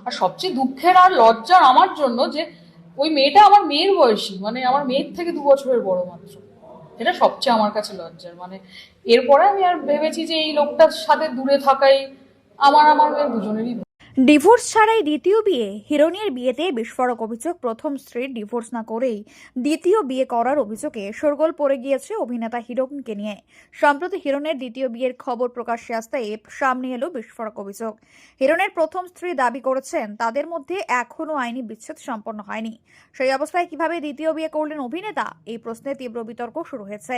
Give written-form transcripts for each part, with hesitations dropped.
আর সবচেয়ে দুঃখের আর লজ্জার আমার জন্য যে ওই মেয়েটা আমার মেয়ের বয়সী, মানে আমার মেয়ের থেকে 2 বছরের বড় মাত্র। এটা সবচেয়ে আমার কাছে লজ্জার। মানে এরপরে আমি আর ভেবেছি যে এই লোকটার সাথে দূরে থাকাই আমার মেয়ে দুজনেরই। ডিভোর্স ছাড়াই দ্বিতীয় বিয়ে। হিরণের বিয়েতে বিস্ফোরক অভিযোগ। প্রথম স্ত্রীর ডিভোর্স না করেই দ্বিতীয় বিয়ে করার অভিযোগে শোরগোল পড়ে গিয়েছে অভিনেতা হিরণকে নিয়ে। সম্প্রতি হিরণের দ্বিতীয় বিয়ের খবর প্রকাশ্যে আসতেই সামনে এলো বিস্ফোরক অভিযোগ। হিরণের প্রথম স্ত্রী দাবি করেছেন তাদের মধ্যে এখনো আইনি বিচ্ছেদ সম্পন্ন হয়নি। সেই অবস্থায় কিভাবে দ্বিতীয় বিয়ে করলেন অভিনেতা, এই প্রশ্নে তীব্র বিতর্ক শুরু হয়েছে।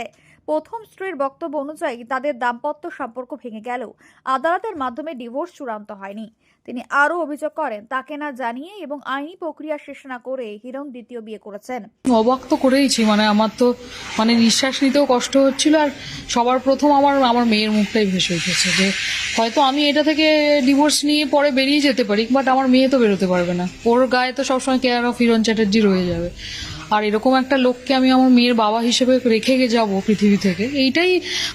প্রথম স্ত্রীর বক্তব্য অনুযায়ী তাদের দাম্পত্য সম্পর্ক ভেঙে গেলেও আদালতের মাধ্যমে ডিভোর্স চূড়ান্ত হয়নি। তিনি আরও অভিযোগ করেন তাকে না জানিয়ে এবং আইনি প্রক্রিয়া শেষ না করে হিরণ দ্বিতীয় বিয়ে করেছেন। অবাক তো করেইছি, মানে আমার তো মানে নিঃশ্বাস নিতেও কষ্ট হচ্ছিল। আর সবার প্রথম আমার আমার মেয়ের মুখটাই ভেসে উঠেছে যে হয়তো আমি এটা থেকে ডিভোর্স নিয়ে পরে বেরিয়ে যেতে পারি, বাট আমার মেয়ে তো বেরোতে পারবে না। ওর গায়ে তো সবসময় কেয়ার অফ হিরণ চ্যাটার্জি রয়ে যাবে। আর এরকম একটা লোককে আমি আমার মেয়ের বাবা হিসেবে রেখে যাব পৃথিবী থেকে, এইটাই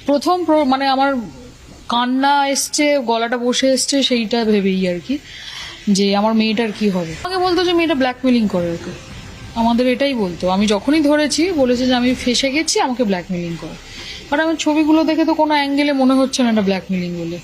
প্রথম মানে আমার কান্না এসছে, গলাটা বসে এসছে সেইটা ভেবেই আর কি, যে আমার মেয়েটার কি হবে। আমাকে বলতো যে মেয়েটা ব্ল্যাকমেলিং করে ওকে, আমাদের এটাই বলতো। আমি যখনই ধরেছি বলেছে যে আমি ফেসে গেছি, আমাকে ব্ল্যাকমেলিং করে। বাট আমার ছবিগুলো দেখে তো কোনো অ্যাঙ্গেলে মনে হচ্ছে না এটা ব্ল্যাকমেলিং বলে।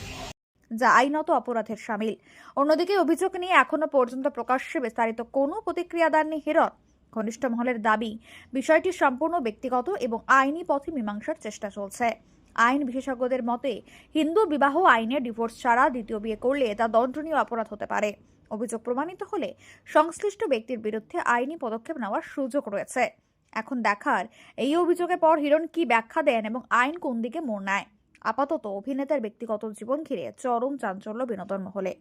যা আইনত অপরাধের শামিল। অন্যদিকে অভিযোগ নিয়ে এখনো পর্যন্ত প্রকাশ্যে বিস্তারিত কোনো প্রতিক্রিয়া দেননি হিরণ। ঘনিষ্ঠ মহলের দাবি বিষয়টি সম্পূর্ণ ব্যক্তিগত এবং আইনি পথে মীমাংসার চেষ্টা চলছে। আইন বিশেষজ্ঞদের মতে হিন্দু বিবাহ আইনে ডিভোর্স ছাড়া দ্বিতীয় বিয়ে করলে তা দণ্ডনীয় অপরাধ হতে পারে। অভিযোগ প্রমাণিত হলে সংশ্লিষ্ট ব্যক্তির বিরুদ্ধে আইনি পদক্ষেপ নেওয়ার সুযোগ রয়েছে। এখন দেখার এই অভিযোগের পর হিরণ কি ব্যাখ্যা দেন এবং আইন কোন দিকে মোড় নেয়। আপাতত অভিনেতার ব্যক্তিগত জীবন ঘিরে চরম চাঞ্চল্য বিনোদন মহলে।